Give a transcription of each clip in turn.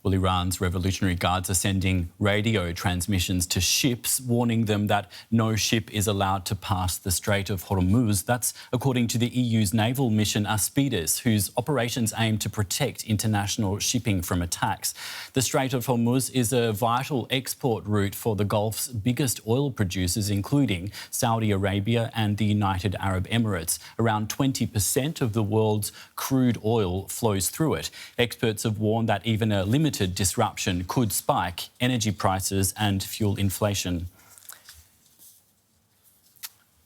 Well, Iran's Revolutionary Guards are sending radio transmissions to ships, warning them that no ship is allowed to pass the Strait of Hormuz. That's according to the EU's naval mission Aspides, whose operations aim to protect international shipping from attacks. The Strait of Hormuz is a vital export route for the Gulf's biggest oil producers, including Saudi Arabia and the United Arab Emirates. Around 20% of the world's crude oil flows through it. Experts have warned that even a limited disruption could spike energy prices and fuel inflation.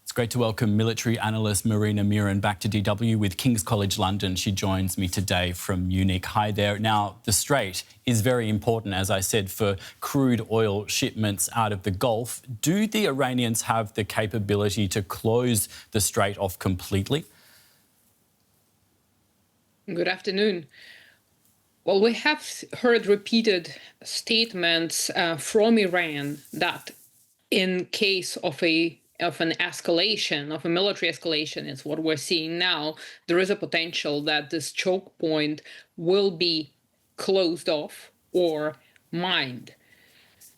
It's great to welcome military analyst Marina Miron back to DW with King's College London. She joins me today from Munich. Hi there. Now, the Strait is very important, as I said, for crude oil shipments out of the Gulf. Do the Iranians have the capability to close the Strait off completely? Good afternoon. Well, we have heard repeated statements from Iran that in case of an escalation, of a military escalation, is what we're seeing now, there is a potential that this choke point will be closed off or mined,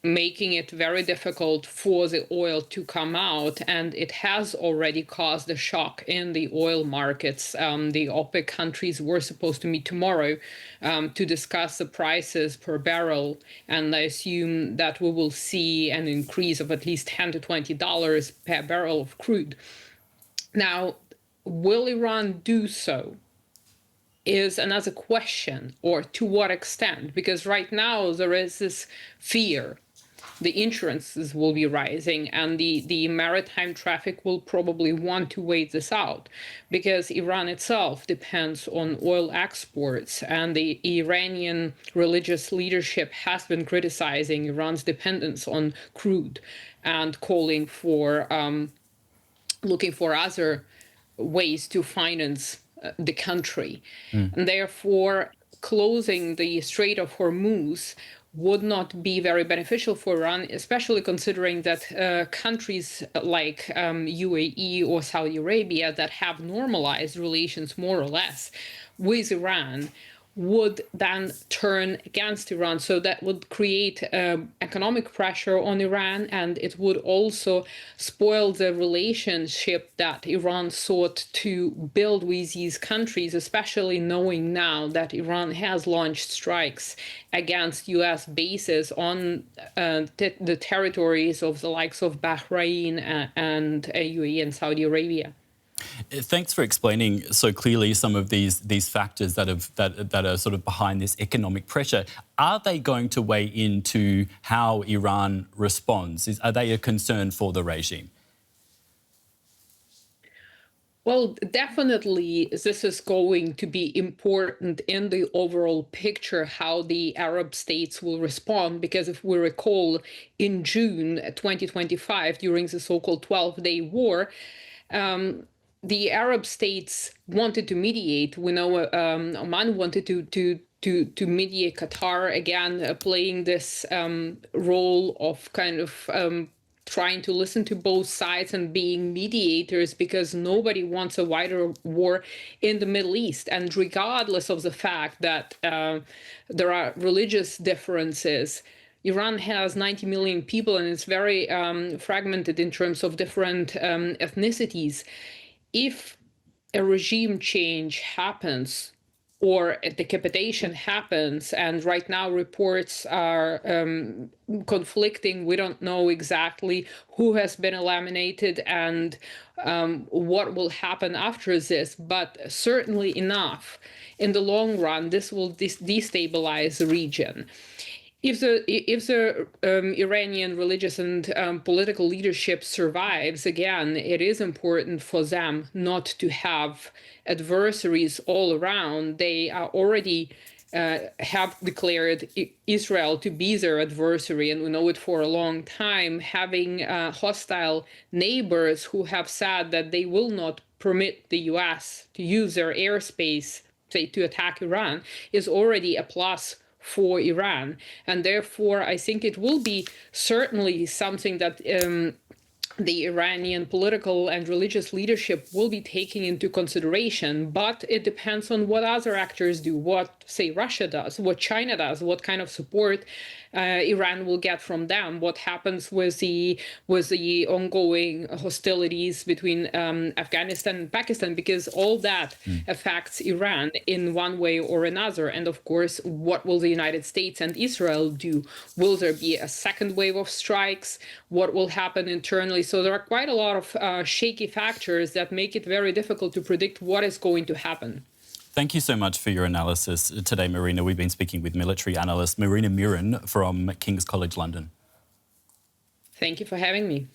making it very difficult for the oil to come out. And it has already caused a shock in the oil markets. The OPEC countries were supposed to meet tomorrow to discuss the prices per barrel. And I assume that we will see an increase of at least $10 to $20 per barrel of crude. Now, will Iran do so? Is another question, or to what extent? Because right now there is this fear. The insurances will be rising, and the maritime traffic will probably want to wait this out, because Iran itself depends on oil exports, and the Iranian religious leadership has been criticizing Iran's dependence on crude and calling for looking for other ways to finance the country. And therefore, closing the Strait of Hormuz would not be very beneficial for Iran, especially considering that countries like UAE or Saudi Arabia that have normalized relations more or less with Iran would then turn against Iran. So that would create economic pressure on Iran, and it would also spoil the relationship that Iran sought to build with these countries, especially knowing now that Iran has launched strikes against US bases on the territories of the likes of Bahrain and UAE and Saudi Arabia. Thanks for explaining so clearly some of these factors that are sort of behind this economic pressure. Are they going to weigh into how Iran responds? Are they a concern for the regime? Well, definitely this is going to be important in the overall picture, how the Arab states will respond, because if we recall, in June 2025, during the so-called 12-day war, the Arab states wanted to mediate. We know Oman wanted to mediate, Qatar, again, playing this role of kind of trying to listen to both sides and being mediators, because nobody wants a wider war in the Middle East. And regardless of the fact that there are religious differences, Iran has 90 million people, and it's very fragmented in terms of different ethnicities. If a regime change happens or a decapitation happens, and right now reports are conflicting, we don't know exactly who has been eliminated and what will happen after this, but certainly enough in the long run, this will destabilize the region. If the Iranian religious and political leadership survives, again, it is important for them not to have adversaries all around. They are already have declared Israel to be their adversary, and we know it for a long time. Having hostile neighbors who have said that they will not permit the US to use their airspace, say, to attack Iran, is already a plus for Iran. And therefore, I think it will be certainly something that the Iranian political and religious leadership will be taking into consideration, but it depends on what other actors do, what say, Russia does, what China does, what kind of support Iran will get from them, what happens with the ongoing hostilities between Afghanistan and Pakistan, because all that affects Iran in one way or another. And of course, what will the United States and Israel do? Will there be a second wave of strikes? What will happen internally? So there are quite a lot of shaky factors that make it very difficult to predict what is going to happen. Thank you so much for your analysis today, Marina. We've been speaking with military analyst Marina Miron from King's College London. Thank you for having me.